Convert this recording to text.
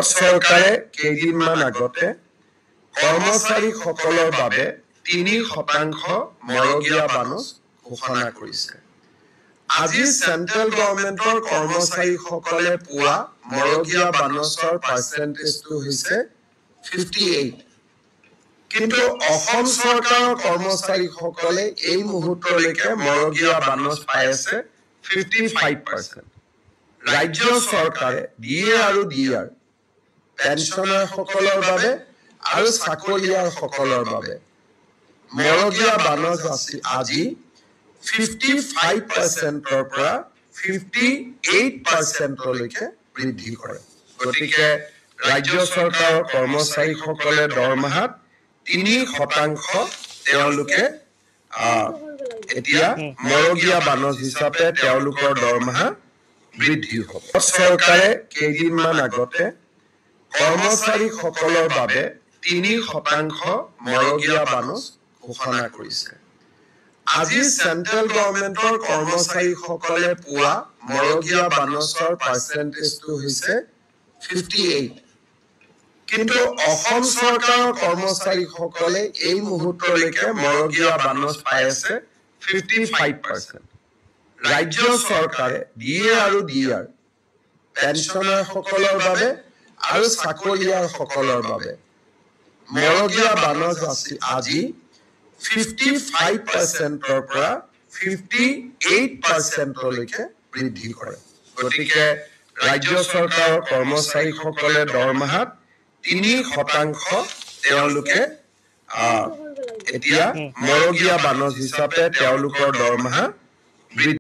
চৰকাৰে কেইদিনমান আগতে কৰ্মচাৰীসকলৰ বাবে 3% মৰগীয়া বানচ ঘোষণা কৰিছে। আজি চেন্ট্ৰেল গভৰ্ণমেণ্টৰ কৰ্মচাৰীসকলে পোৱা মৰগীয়া বানচৰ পাৰ্চেণ্টেজটো হৈছে 58। কিন্তু অসম চৰকাৰৰ কৰ্মচাৰীসকলে এই মুহূৰ্তলৈকে মৰগীয়া বানচ পাই আছে 55%। ৰাজ্য চৰকাৰে ডিএ আৰু ডিআৰ পেঞ্চনাৰসকলৰ বাবে আৰু চাকৰিয়ালসকলৰ বাবে মৰগীয়া বানচ আজি 55%ৰ পৰা 58%লৈকে বৃদ্ধি কৰে। গতিকে ৰাজ্য চৰকাৰৰ কৰ্মচাৰীসকলে দৰমহাত 3% তেওঁলোকে এতিয়া মৰগীয়া বানচ হিচাপে তেওঁলোকৰ দৰমহা বৃদ্ধি হ'ব। চৰকাৰে কেইদিনমান আগতে কৰ্মচাৰীসকলৰ বাবে 3% মৰগীয়া বানচ ঘোষণা কৰিছে। আজি চেন্ট্ৰেল গভৰ্ণমেণ্টৰ কৰ্মচাৰীসকলে পোৱা মৰগীয়া বানচৰ পাৰ্চেণ্টেজটো হৈছে 58। কিন্তু অসম চৰকাৰৰ কৰ্মচাৰীসকলে এই মুহূৰ্তলৈকে মৰগীয়া বানচ পাই আছে 55%। ৰাজ্য চৰকাৰে ডিএ আৰু ডিআৰ পেঞ্চনাৰসকলৰ বাবে আৰু চাকৰিয়ালসকলৰ বাবে মৰগীয়া বানচ আজি 55%ৰ পৰা 58%লৈকে বৃদ্ধি কৰে। গতিকে ৰাজ্য চৰকাৰৰ কৰ্মচাৰীসকলে দৰমহাত 3% তেওঁলোকে এতিয়া মৰগীয়া বানচ হিচাপে তেওঁলোকৰ দৰমহা বৃদ্ধি